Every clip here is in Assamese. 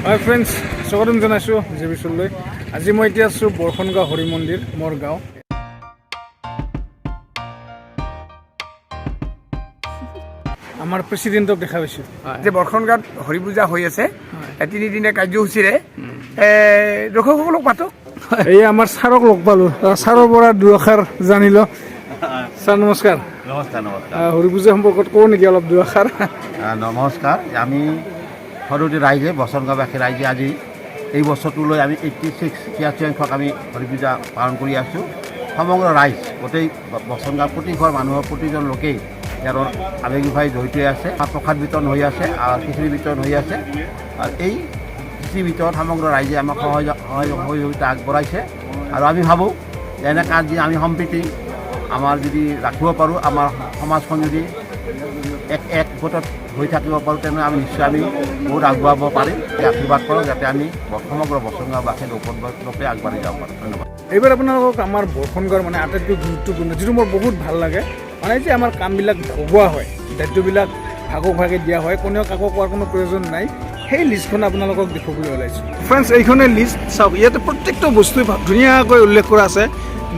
হাই ফ্ৰেণ্ডছ, স্বাগতম জনাইছোঁ জিবিচলৈ। আজি মই এতিয়া আছোঁ বৰষুণগাঁও হৰি মন্দিৰ, মোৰ গাঁও। আমাৰ প্ৰেচিডেণ্টক দেখা পাইছোঁ যে বৰষুণগাঁৱত হৰি পূজা হৈ আছে, তিনিদিনীয়া কাৰ্যসূচীৰে দৰ্শকসকলক মাতক। এই আমাৰ ছাৰক লগ পালোঁ, ছাৰৰ পৰা দুআষাৰ জানিলোঁ। ছাৰ নমস্কাৰ। নমস্কাৰ নমস্কাৰ। হৰি পূজা সম্পৰ্কত কওঁ নেকি অলপ দুআষাৰ? নমস্কাৰ। আমি সৰুতে ৰাইজে বৰষুণগাঁওবাসী ৰাইজে আজি এই বছৰটোলৈ আমি 86 সংখ্যক আমি হৰি পূজা পালন কৰি আছোঁ। সমগ্ৰ ৰাইজ গোটেই বৰষুণগাঁও প্ৰতি ঘৰ মানুহৰ প্ৰতিজন লোকেই ইয়াৰ আৱেগিকভাৱে জড়িত হৈ আছে। প্ৰসাদ বিতৰণ হৈ আছে, খিচিৰি বিতৰণ হৈ আছে। আৰু এই খিচিৰি ভিতৰত সমগ্ৰ ৰাইজে আমাক সহযোগিতা আগবঢ়াইছে। আৰু আমি ভাবোঁ যে এনেকুৱা যি আমি সম্প্ৰীতি আমাৰ যদি ৰাখিব পাৰোঁ, আমাৰ সমাজখন যদি এক গোটত হৈ থাকিব পাৰোঁ, তেনেহ'লে আমি নিশ্চয় আমি বহুত আগবঢ়াব পাৰিম। আশীৰ্বাদ কৰোঁ যাতে আমি সমগ্ৰ বৰষুণগাঁওবাসী লোকে আগবাঢ়ি যাব পাৰোঁ। ধন্যবাদ। এইবাৰ আপোনালোকক আমাৰ বৰষুণগাঁৱৰ মানে আটাইতকৈ গুৰুত্বপূৰ্ণ, যিটো মোৰ বহুত ভাল লাগে, মানে যে আমাৰ কামবিলাক ভগোৱা হয়, দায়িত্ববিলাক ভাগক ভাগে দিয়া হয়, কোনেও কাকো কোৱাৰ কোনো প্ৰয়োজন নাই। সেই লিষ্টখন আপোনালোকক দেখুৱাবলৈ ওলাইছোঁ। ফ্ৰেণ্ডছ, এইখনে লিষ্ট চাওক। ইয়াতে প্ৰত্যেকটো বস্তুৱে ধুনীয়াকৈ উল্লেখ কৰা আছে।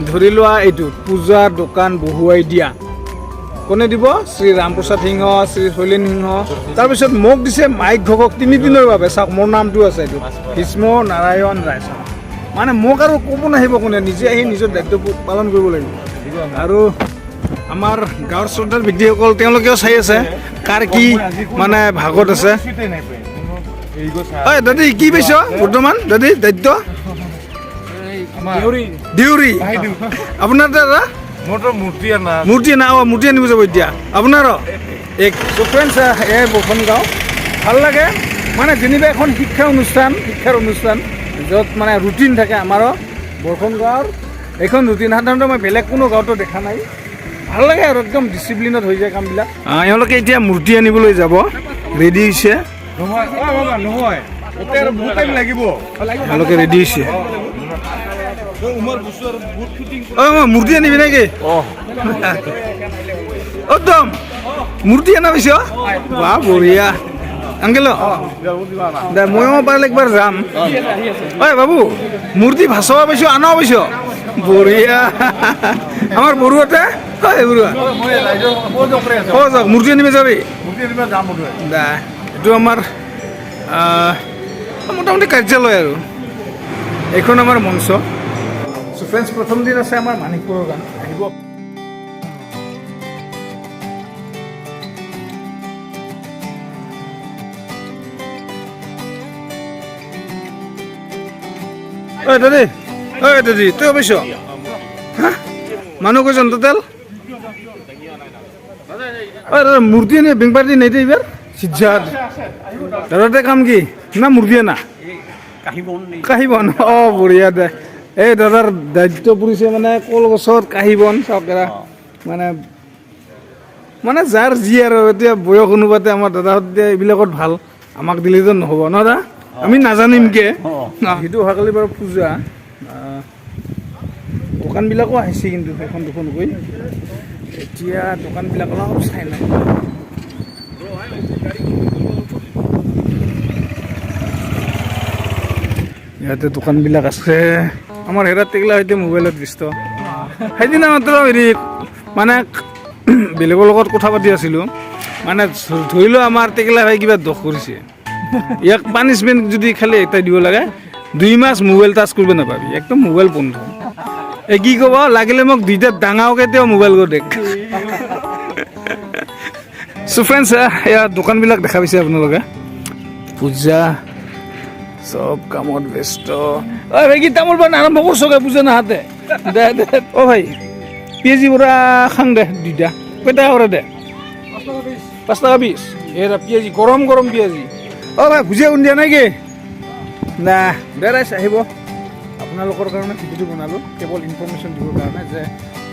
ধৰি লোৱা এইটো পূজা দোকান বহুৱাই দিয়া, কোনে দিব? শ্ৰী ৰামপ্ৰসাদ সিংহ, শ্ৰী শৈলেন সিংহ। তাৰপিছত মোক দিছে মাইক ঘোষক 3 দিনৰ বাবে। চাওক, মোৰ নামটো আছে এইটো, ভীষ্ম নাৰায়ণ ৰায়। মানে মোক আৰু ক'ব নাহিব কোনে, নিজে আহি নিজৰ দায়িত্ব পালন কৰিব লাগিব। আৰু আমাৰ গাঁৱৰ শ্ৰদ্ধাৰ ব্যক্তিসকল তেওঁলোকেও চাই আছে কাৰ কি মানে ভাগত আছে। দাদী কি পাইছ বৰ্তমান? দাদী দায়িত্ব ডিউৰি আপোনাৰ দাদা মূৰ্তি আনিব যাব এতিয়া আপোনাৰো। ফ্ৰেণ্ডছ, এই বৰষুণগাঁও ভাল লাগে। মানে যেনিবা এখন শিক্ষাৰ অনুষ্ঠান য'ত মানে ৰুটিন থাকে। আমাৰো বৰষুণগাঁৱৰ এইখন ৰুটিন সাধাৰণতে মই বেলেগ কোনো গাঁৱতো দেখা নাই। ভাল লাগে আৰু একদম ডিচিপ্লিনত হৈ যায় কামবিলাক। এওঁলোকে এতিয়া মূৰ্তি আনিবলৈ যাব, ৰেডি হৈছে। এওঁলোকে ৰেডি হৈছে। মূৰ্তি আনিবি নেকি? একদম মূৰ্তি আনা পাইছ? বাহ, বঢ়িয়া। আংকেল দে, ময়ো পাৰিলে একবাৰ যাম। ঐ বাবু, মূৰ্তি ভাচোৱা পাইছ, আনাও পাইছ? বঢ়িয়া। আমাৰ বৰুৱাতে বৰুৱা মূৰ্তি আনিব যাবি? দে, এইটো আমাৰ মোটামুটি কাৰ্যালয় আৰু এইখন আমাৰ মঞ্চ। ফ্ৰেণ্ডছ, প্ৰথম দিন আছে আমাৰ মানিকপুৰৰ গান আহিব। দাদী তই পাইছ? মানুহ কৈছ টোটেল? দাদা মূৰ্তি আনি বেং পাৰ্টি নাই এইবাৰ সিদ্ধাত দাদাতে কাম কি না মূৰ্তি আনা কাঁহী বন? বঢ়িয়া দে। এই দাদাৰ দায়িত্ব পৰিছে মানে কলগছত কাঁহী বন। চাওক মানে যাৰ যি আৰু এতিয়া বয়স অনুপাতে আমাৰ দাদাহঁতে এইবিলাকত ভাল, আমাক দিলেতো নহ'ব ন দা, আমি নাজানিমকে। সেইটো অহাকালি বাৰু পূজা, দোকানবিলাকো আহিছে কিন্তু এখন দুখনকৈ। এতিয়া দোকানবিলাক অলপ চাই নাই। ইয়াতে দোকানবিলাক আছে। আমাৰ হেৰাত টেকলা সৈতে মোবাইলত ব্যস্ত। সেইদিনা মাত্ৰ হেৰি মানে বেলেগৰ লগত কথা পাতি আছিলোঁ। মানে ধৰি লওঁ আমাৰ টেকলা ভাই কিবা দোষ কৰিছে, ইয়াক পানিছমেণ্ট যদি খালি এটাই দিব লাগে, 2 মাহ মোবাইল টাচ কৰিব নাপাবি, একদম মোবাইল বন্ধ। কি ক'ব লাগিলে মোক 2টা ডাঙৰকৈ তেওঁ মোবাইল কৰি দেখ। ফ্ৰেণ্ডছ, এয়া দোকানবিলাক দেখা পাইছে আপোনালোকে। পূজা চব কামত ব্যস্ত। ভাই কি তামোল পাণ আৰম্ভ কৰছগে পূজা নাহাতে? দে দে ভাই পিঁয়াজি বৰা খাং দে 2টা। কেইটকা কৰে দে? 5 টকা 20। এৰা পিঁয়াজি গৰম পিঁয়াজি। ভাই ভুজিয়া খুন্দিয়া নাই কি? না দে ৰাইজ আহিব। আপোনালোকৰ কাৰণে ভিডিঅ'টো বনালোঁ কেৱল ইনফৰ্মেশ্যন দিবৰ কাৰণে যে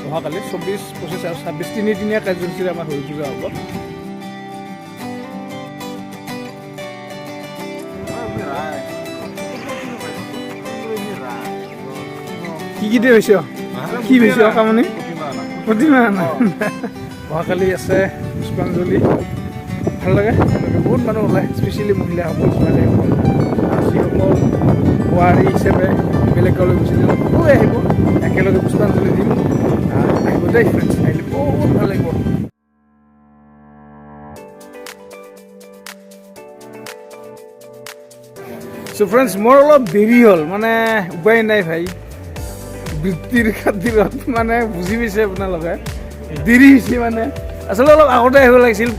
অহাকালি 24, 25 আৰু 26 তিনিদিনীয়া কাৰ্যসূচীৰে আমাৰ হৰি পূজা হ'ব। কি দিয়ে পাইছ? কি পাইছ কামনি? প্ৰতিমা অহাকালি আছে পুষ্পাঞ্জলি। ভাল লাগে, বহুত মানুহ ওলায়, স্পেচিয়েলি মহিলাসকল, ছোৱালীসকল। যিসকল বোৱাৰী হিচাপে বেলেগ গাঁৱলৈ গুচি যাব গৈ আহিব একেলগে পুষ্পাঞ্জলি দিম আহিব দেই ফ্ৰেণ্ডছ আহিলে বহুত ভাল লাগিব চ' ফ্ৰেণ্ডছ মোৰ অলপ দেৰি হ'ল মানে উপায় নাই ভাই বৃত্তিৰ খাতিৰত মানে বুজি পাইছে আপোনালোকে দেৰি হৈছে মানে আচলতে অলপ আগতে আহিব লাগিছিল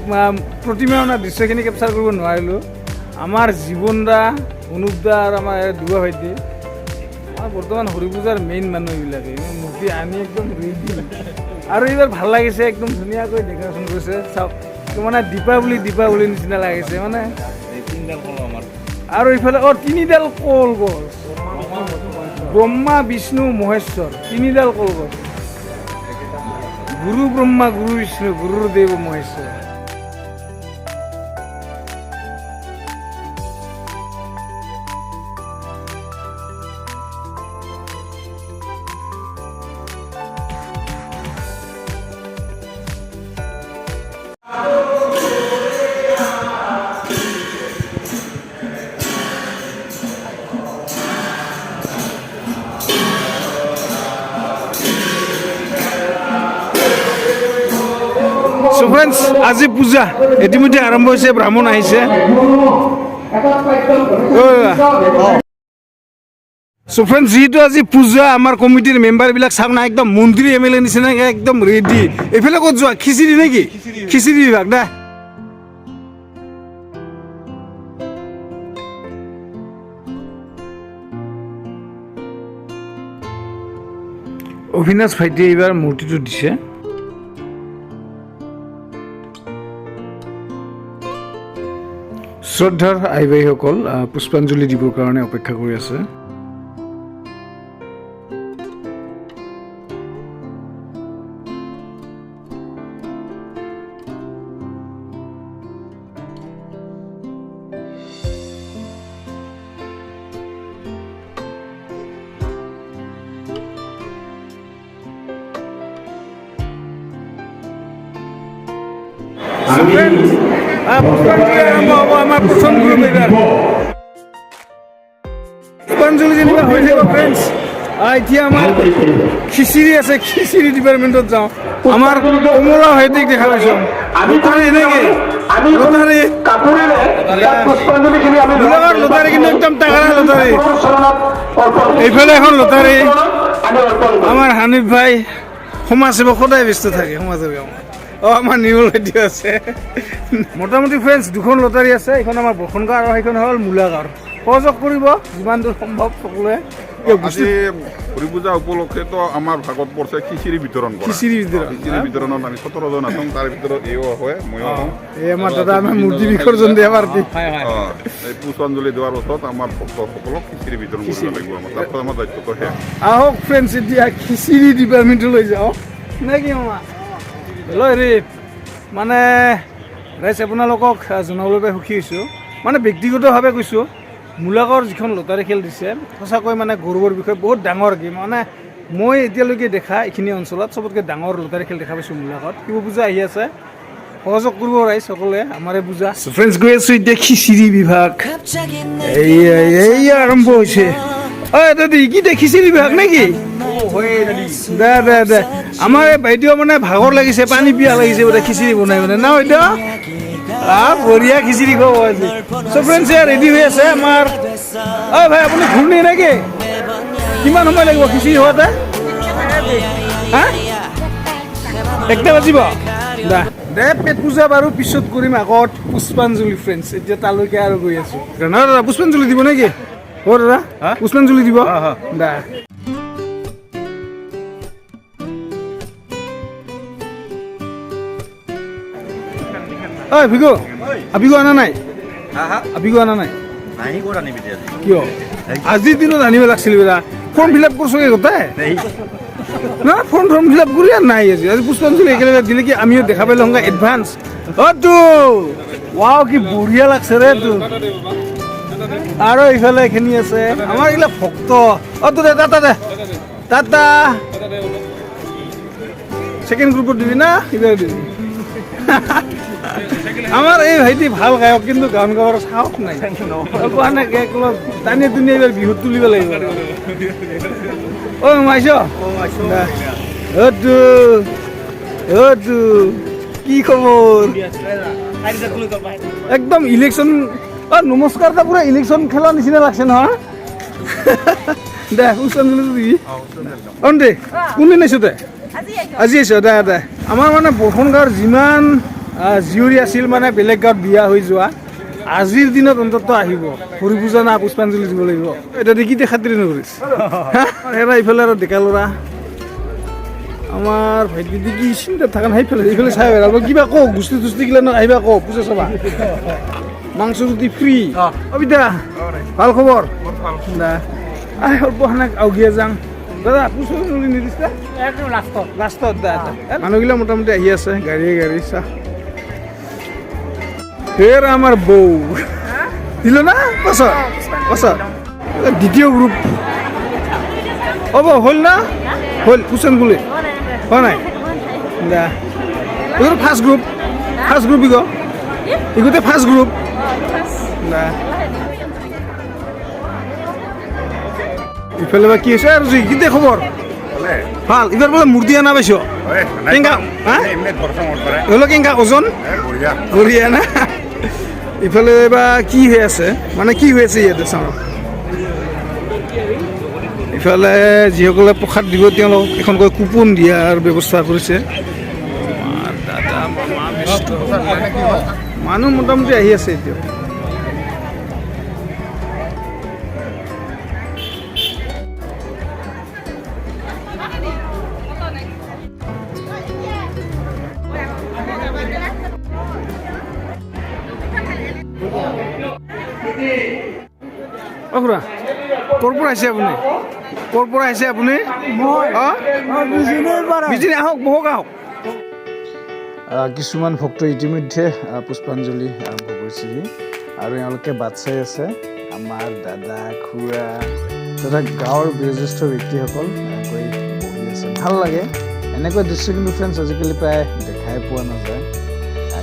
প্ৰতিমা মানে দৃশ্যখিনি কেপচাৰ কৰিব নোৱাৰিলোঁ আমাৰ জীৱন দা অনুপ দা আৰু আমাৰ দুৱা ভাইটি আমাৰ বৰ্তমান হৰি পূজাৰ মেইন মানুহ এইবিলাকে মূৰ্তি আনি একদম ৰেডি আৰু এইবাৰ ভাল লাগিছে একদম ধুনীয়াকৈ ডেক'ৰেশ্যন কৰিছে চাওক মানে দীপাৱলী নিচিনা লাগিছে মানে আৰু এইফালে তিনিডাল কলগছ ব্ৰহ্মা বিষ্ণু মহেশ্বৰ তিনিডাল কলগছ গুৰু ব্ৰহ্মা গুৰু বিষ্ণু গুৰুদেৱ মহেশ্বৰ চ' ফ্ৰেণ্ডছ আজি পূজা ইতিমধ্যে আৰম্ভ হৈছে ব্ৰাহ্মণ আহিছে চ' ফ্ৰেণ্ডছ যিহেতু আজি পূজা আমাৰ কমিটিৰ মেম্বাৰবিলাক চাওক না একদম মন্ত্ৰী MLA নিচিনাকৈ একদম ৰেডি এইফালে ক'ত যোৱা খিচিৰি নেকি খিচিৰি বিভাগ দা অভিনাশ ভাইটিয়ে এইবাৰ মূৰ্তিটো দিছে শ্ৰদ্ধাৰ আই বাইসকল পুষ্পাঞ্জলি দিবৰ কাৰণে অপেক্ষা কৰি আছে আমাৰ প্ৰথম গ্ৰুপ এইবাৰ পুষ্পাঞ্জলি যেনিবা হৈ থাকিব ফ্ৰেণ্ডছ এতিয়া আমাৰ খিচিৰি আছে খিচিৰি ডিপাৰ্টমেণ্টত যাওঁ আমাৰ কমলা ভাইটিক দেখা পাইছোঁ লটাৰী কিন্তু একদম টাকাৰা লটাৰী এইফালে এখন লটাৰী আমাৰ হানিফ ভাই সমাজ সেৱক সদায় ব্যস্ত থাকে সমাজৰ কামত আমাৰ নিউল ভাইটি আছে মোটামুটি ফ্ৰেণ্ডছ দুখন লটাৰী আছে এইখন আমাৰ বসনগাঁও আৰু সেইখন হ'ল মূলাগাঁৱৰ সহযোগ কৰিব যিমান দূৰ সম্ভৱ সকলোৱে আজি হৰি পূজা উপলক্ষেতো আমাৰ ভাগত পৰিছে খিচিৰি বিতৰণ কৰা খিচিৰি বিতৰণত আমি 17 জন আছোঁ তাৰ ভিতৰত এও হয় ময়ো হওঁ এই আমাৰ দাদা আমাৰ মূৰ্তি বিসৰ্জন দিয়া পাৰ্টি এই পুষ্পাঞ্জলি দিয়াৰ পাছত আমাৰ ভক্তসকলক খিচিৰি বিতৰণ কৰিব লাগিব তাৰপিছত আমাৰ দায়িত্বটো শেষ আহক ফ্ৰেণ্ডছ এতিয়া খিচিৰি ডিপাৰ্টমেণ্টলৈ যাওঁ নে কি মামা লৈ ৰে মানে ৰাইজ আপোনালোকক জনাবলৈ পাই সুখী হৈছোঁ মানে ব্যক্তিগতভাৱে কৈছোঁ মূলাগাঁৱৰ যিখন লটাৰী খেল দিছে সঁচাকৈ মানে গৌৰৱৰ বিষয়ে বহুত ডাঙৰ গেম মানে মই এতিয়ালৈকে দেখা এইখিনি অঞ্চলত চবতকৈ ডাঙৰ লটাৰী খেল দেখা পাইছোঁ মূলাগাঁৱত শিৱ পূজা আহি আছে সহযোগ কৰিব ৰাইজ সকলোৱে আমাৰে পূজা ফ্ৰেণ্ডছ গৈ আছোঁ এতিয়া খিচিৰি বিভাগ এই আৰম্ভ হৈছে দাদী কি দে খিচিৰি বিভাগ নেকি দে দে দে আমাৰ এই বাইদেউ মানে ভাগৰ লাগিছে পানী পিয়াহ লাগিছে বোলে খিচিৰি বনাই মানে না বাইদেউ বঢ়িয়া খিচিৰি খুৱাব আজি চ' ফ্ৰেণ্ডছ এয়া ৰেডি হৈ আছে আমাৰ ভাই আপুনি ঘূৰ্ণি নেকি কিমান সময় লাগিব খিচিৰি হোৱাতে হা 1টা বাজিব দে পেট পূজা বাৰু পিছত কৰিম আগত পুষ্পাঞ্জলি ফ্ৰেণ্ডছ এতিয়া তালৈকে আৰু গৈ আছোঁ দাদা পুষ্পাঞ্জলি দিব নেকি দাদা পুষ্পাঞ্জলি দিব দা ভিগো আবিগো আনা নাই আবিগো আনা নাই কিয় আজিৰ দিনত আনিব লাগিছিল বেলা ফৰ্ম ফিল আপ কৰিছোগে গোটাই না ফৰ্ম ফিল আপ কৰি আৰু নাই আজি পুষ্পাঞ্জলি একেলগে দিলে কি আমিও দেখা পালোঁ এডভান্স তো ৱাও কি বঢ়িয়া লাগছে ৰে তো আৰু এইফালে এইখিনি আছে আমাৰ এইবিলাক ভক্ত তো দে টাটা ছেকেণ্ড গ্ৰুপত দিবি না এইবাৰ দিবি আমাৰ এই ভাইটি ভাল গায়ক কিন্তু গান গাবৰ সাহস নাই কোৱা নাই টানি টুনি এইবাৰ বিহুত তুলিব লাগিব অ' মাইছ কি খবৰ একদম ইলেকশ্যন নমস্কাৰ এটা পুৰা ইলেকশ্যন খেলাৰ নিচিনা লাগছে নহয় দে পুষ্পাঞ্জলি দে কোনদিন আহিছ তই আজি আহিছ দে আমাৰ মানে বৰষুণ গাঁৱৰ যিমান জীয়ৰী আছিল মানে বেলেগ গাঁৱত বিয়া হৈ যোৱা আজিৰ দিনত অন্ততঃ আহিব হৰি পূজা না পুষ্পাঞ্জলি দিব লাগিব এতিয়া দেখি খাতিৰ নকৰিছ হেৰা ইফালে আৰু ডেকা ল'ৰা আমাৰ ভাইটি দেখি চিন্তা থকা নাই এইফালে চাই আৰু কিবা কওঁ গুষ্টি তুষ্টি গিলা আহিবা কওঁ পূজা চাবা মাংস যদি ফ্ৰী অবিদা ভাল খবৰ দা আহ অল্প সেনেক আউগিয়া যাং দাদা পুষ্পাঞ্জলি নিদিছে লাষ্টত দা মানুহগিলা মোটামুটি আহি আছে গাড়ী চাহ হেৰ আমাৰ বৌ দিল না পাছত দ্বিতীয় গ্ৰুপ হ'ব হ'ল না হ'ল পুষ্পাঞ্জলি হোৱা নাই দা এইটো ফাৰ্ষ্ট গ্ৰুপ ইগোটে ফাৰ্ষ্ট গ্ৰুপ দা ইফালে বা কি হৈছে আৰু কেতিয়া খবৰ ভাল এইবাৰ বোলে মূৰ্তি আনা পাইছ কেংকা হ'লেও কেংকা ওজন বঢ়িয়া না ইফালে বা কি হৈ আছে মানে কি হৈ আছে ইয়াতে চাওঁ ইফালে যিসকলে প্ৰসাদ দিব তেওঁলোকক এখনকৈ কুপন দিয়াৰ ব্যৱস্থা কৰিছে দাদা মামা ব্যস্ত মানুহ মোটামুটি আহি আছে এতিয়া খুৰা ক'ৰ পৰা আহিছে আপুনি বিজনী আহক বহক আহক কিছুমান ভক্ত ইতিমধ্যে পুষ্পাঞ্জলি আৰম্ভ কৰিছেহি আৰু এওঁলোকে বাট চাই আছে আমাৰ দাদা খুৰা তথা গাঁৱৰ বয়োজ্যেষ্ঠ ব্যক্তিসকল গৈ বহি আছে ভাল লাগে এনেকুৱা দৃশ্য কিন্তু ফ্ৰেণ্ডছ আজিকালি প্ৰায় দেখাই পোৱা নাযায়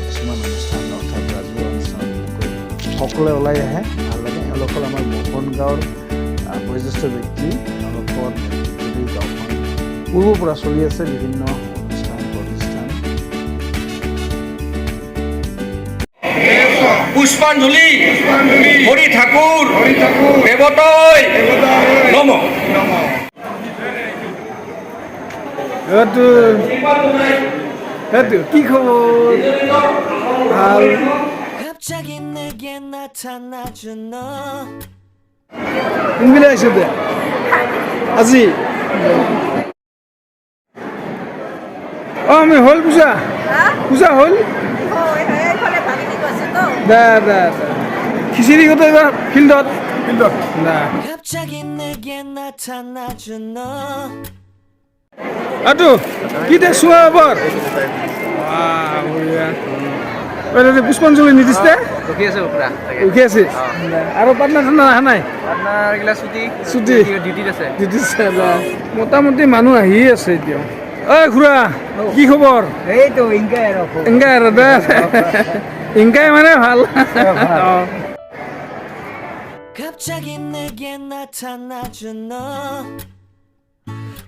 কিছুমান অনুষ্ঠান অৰ্থাৎ ৰাজহুৱা অনুষ্ঠান সকলোৱে ওলাই আহে ভাল লাগে এওঁলোকৰ আমাৰ বৰষুণ গাঁৱৰ বয়োজ্যেষ্ঠ ব্যক্তি এওঁলোকৰ নেতৃত্বত গাঁওখন পূৰ্বৰ পৰা চলি আছে বিভিন্ন অনুষ্ঠান প্ৰতিষ্ঠান পুষ্পাঞ্জলি হৰি ঠাকুৰ দেৱতৈ নম সেইটো কি খবৰ ভাল কোনবিলাক আহিছে দে আজি আমি হ'ল পূজা হ'ল দে খিচিৰি গোট এইবাৰ ফিল্ডত আটো কি দে চোৱা বৰ পুষ্পাঞ্জলি নিদিছে ৰখি আছে আৰু পাৰ্টনাৰ অহা নাই ছুটি মোটামুটি মানুহ আহিয়ে আছে এতিয়া ঐ খুৰা কি খবৰ ইংকাই আৰু দে ইংকাই মানে ভাল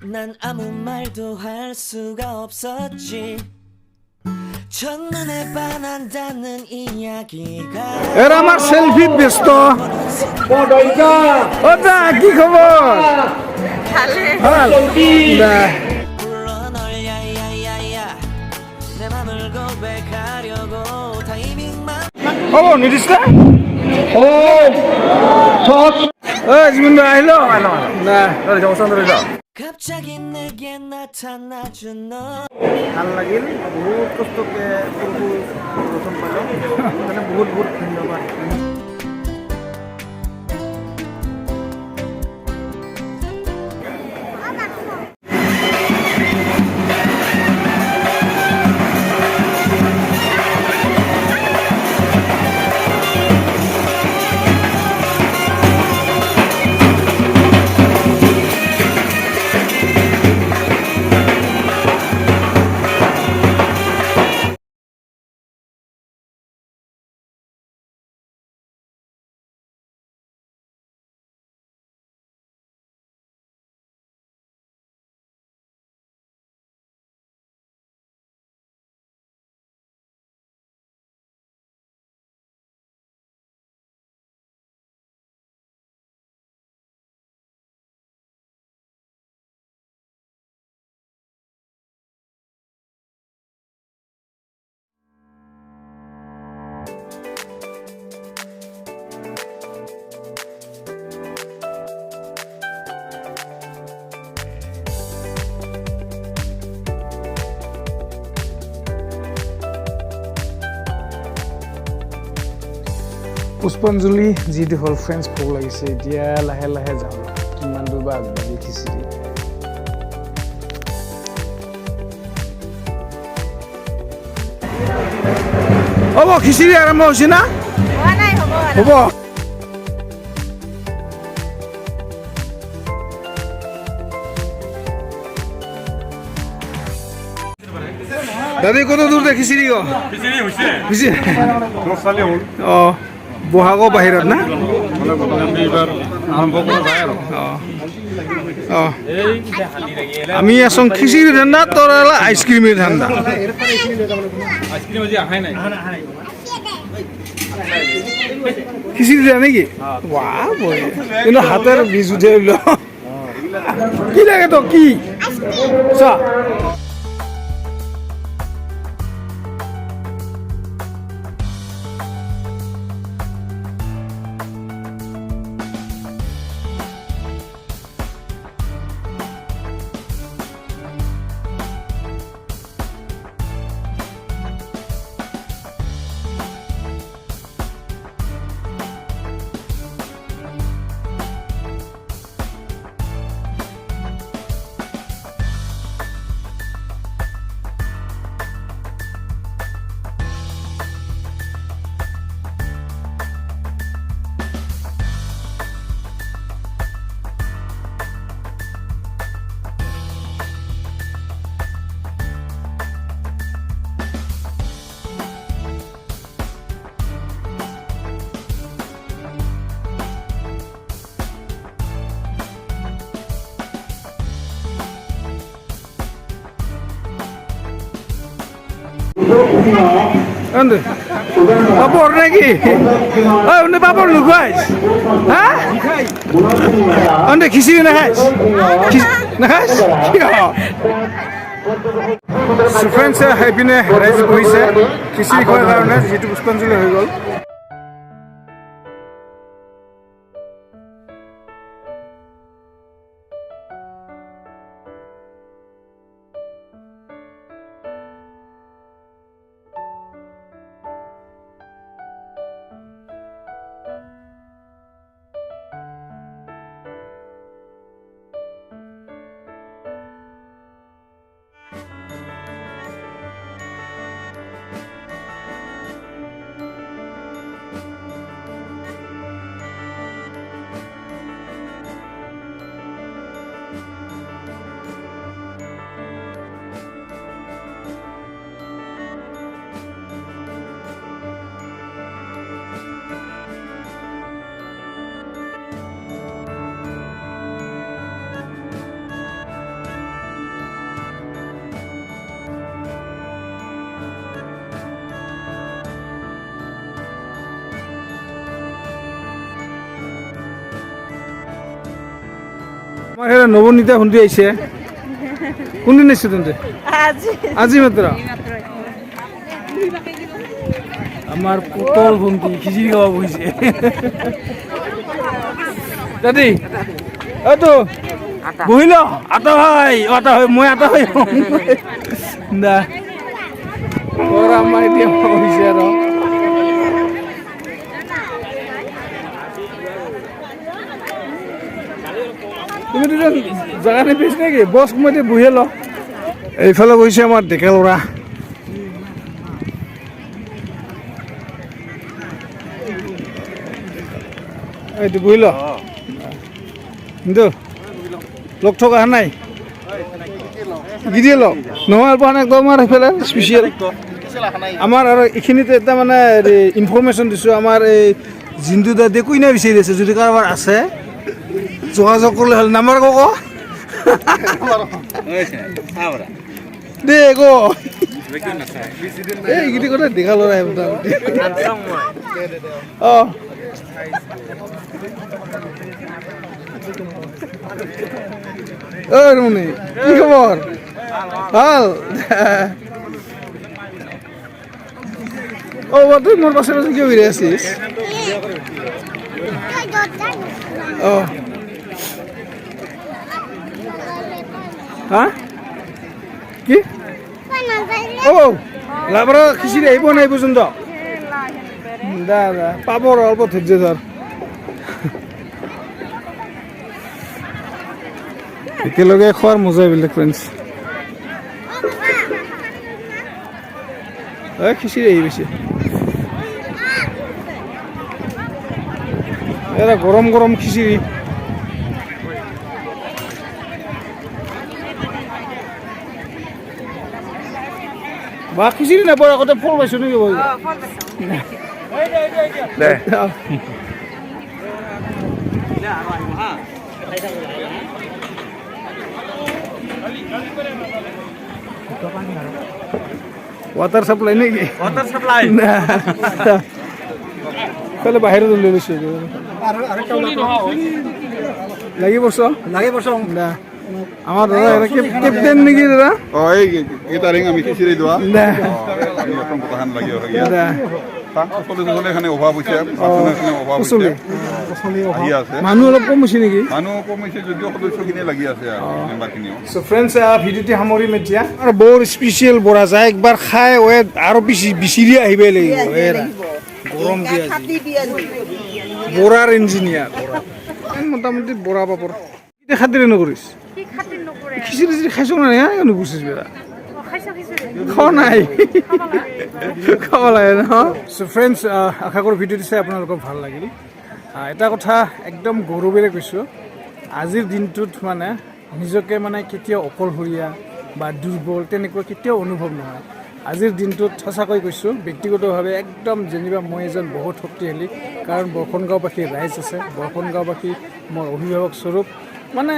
난 아무 말도 할 수가 없었지 첫눈에 반한다는 이야기가 এরা আমার সেলফি ব্যস্ত ওটা কি খবর ভাল 불러 널 야야야야 내 맘을 고백하려고 타이밍만 ও নিদিছে জীবন আহিল না 갑자기 내게 나타나준 너 ভাল লাগিল বহুত কষ্টকে প্ৰথম পালোঁ সেইকাৰণে বহুত ধন্যবাদ পুষ্পাঞ্জলি যিটো হ'ল ফ্ৰেণ্ডছ ভোক লাগিছে এতিয়া লাহে লাহে যাওঁ কিমান দূৰ বা আগবাঢ়ি খিচিৰি হ'ব খিচিৰি আৰম্ভ হৈছে না হ'ব দাদী কত দূৰ দে খিচিৰি হৈছে অঁ বহাগৰ বাহিৰত না অঁ আমি আছোঁ খিচিৰি ধান্দা তোৰ আইচক্ৰীমেৰ ধান্দা খিচিৰি দিয়া নেকি বাহ বঢ়িয়া কিন্তু হাতের বীজ উঠে কি লাগে তো কি চা Ande, papor lagi. Oh, ande papor lu guys. Hah? Ande kisi na guys. Na guys? Ya. So friends, happy ne rice hoise. Kisi ko karone jetu Puspanjali hoy gol. আমার হেরা নবনীতা শুনতে আইছে কোনদিন আইছে তন্তে আজি মাত্র আমার পুতল ভন্টি খিচিড়ি খাওয়া বইছে দাদি ও তো বহিল আটা ভাই মই আটা ভাই না ওরা আমার এতিয়া বইছে আর তুমি দুজন জায়গা নেপিছ নাকি বস সময়তে বহিয়ে ল এইফালে বহিছে আমাৰ ডেকা ল'ৰা এইটো বহি ল কিন্তু লগ থকা নাই গিৰিয়ে ল নহয় পোৱা নাই একদম আমাৰ এইফালে স্পেচিয়েল আমাৰ আৰু এইখিনিতে এটা মানে ইনফৰমেশ্যন দিছোঁ আমাৰ এই জিন্দু দাদে কুইনা বিচাৰি আছে যদি কাৰোবাৰ আছে যোগাযোগ করলে হল নাম্বার কক দে গো এইগিটি কথা দেখা লড়া মোটামুটি রমনি কি খবর ভাল তুই মোর পাশে পাশে কি বেরিয়ে আছিস হ্যাঁ কি ও লাবরা খিচিড়ি আইব না এই পর্যন্ত দা পাব আৰু অল্প ধৈৰ্য ধৰ একেলগে খোৱাৰ মজাই বেলেগ ফ্ৰেণ্ডছ খিচিৰি আহি গৈছে এটা গৰম গৰম খিচিৰি বা খিচিৰি নাপায় আগতে ফল পাইছো নেকি দে ৱাটাৰ চাপ্লাই নেকি ৱাটাৰ চাপ্লাই কাইলৈ বাহিৰত লৈ লৈছে লাগিব দা আমাৰ দাদা কেপ্টেইন নেকি দাদা এই কেটাৰিং আমি খিচিৰি দোৱা দা আমি এখন কথাখান লাগি গিয়া দা চলে এখানে অভাৱ হৈছে বাচনৰ এখানে অভাৱ হৈছে আহি আছে মানুহ অলপ কম হৈছে নেকি মানুহ কমিছে যদিও সদস্যখিনি লাগি আছে আৰু মেম্বাৰখিনিও সো ফ্ৰেণ্ডছ ভিডিঅ'টি সামৰিম এতিয়া আৰু বৰ স্পেচিয়েল বৰা যায় একবাৰ খাই আৰু বিচিৰি আহিবই লাগিব গৰম দিয়া বৰাৰ ইঞ্জিনিয়াৰ মোটামুটি বৰা পাপৰ এতিয়া খাতিৰে নকৰিছ খিচিৰি চিৰি খাইছ নাই নুবুজিছ বেয়া খোৱা নাই খাব লাগে ন চ' ফ্ৰেণ্ডছ আশা কৰোঁ ভিডিঅ'টো চাই আপোনালোকৰ ভাল লাগিল এটা কথা একদম গৌৰৱেৰে কৈছোঁ আজিৰ দিনটোত মানে নিজকে মানে কেতিয়াও অকলশৰীয়া বা দুৰ্বল তেনেকুৱা কেতিয়াও অনুভৱ নহয় আজিৰ দিনটোত সঁচাকৈ কৈছোঁ ব্যক্তিগতভাৱে একদম যেনিবা মই এজন বহুত শক্তিশালী কাৰণ বৰষুণগাঁওবাসীৰ ৰাইজ আছে বৰষুণগাঁওবাসী মোৰ অভিভাৱক স্বৰূপ মানে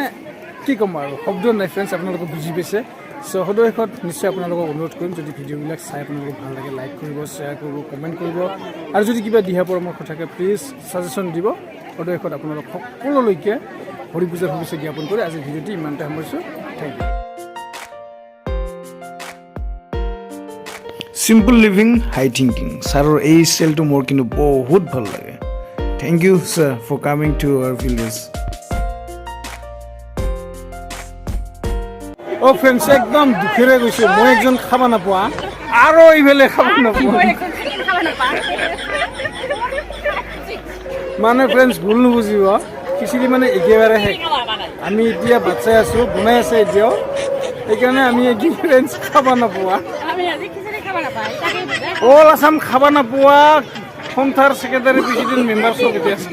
কি ক'ম আৰু শব্দ নাই ফ্ৰেণ্ডছ আপোনালোকে বুজি পাইছে চ' সদৌ শেষত নিশ্চয় আপোনালোকক অনুৰোধ কৰিম যদি ভিডিঅ'বিলাক চাই আপোনালোকক ভাল লাগে লাইক কৰিব শ্বেয়াৰ কৰিব কমেণ্ট কৰিব আৰু যদি কিবা দিহা পৰামৰ্শ থাকে প্লিজ ছাজেশ্যন দিব সদৌ শেষত আপোনালোক সকলোলৈকে হৰি পূজাৰ শুভেচ্ছা জ্ঞাপন কৰি আজিৰ ভিডিঅ'টি ইমানতে সামৰিছোঁ thank you simple living high thinking ছাৰৰ এই ষ্টাইলটো মোৰ কিন্তু বহুত ভাল লাগে thank you sir for coming to our village অ' ফ্ৰেণ্ডছ একদম দুখেৰে গৈছে মই একজন খাব নাপোৱা আৰু এইফালে খাব নাপোৱা মানে ফ্ৰেণ্ডছ ভুল নুবুজিব খিচিৰি মানে একেবাৰে শেষ আমি এতিয়া বাচ্চাই আছোঁ বনাই আছে এতিয়াও সেইকাৰণে আমি কি ফ্ৰেণ্ডছ খাব নাপোৱা অল আছাম খাব নাপোৱা সন্থাৰ ছেক্ৰেটাৰী প্ৰেচিডেণ্ট মেম্বাৰ চব এতিয়া আছে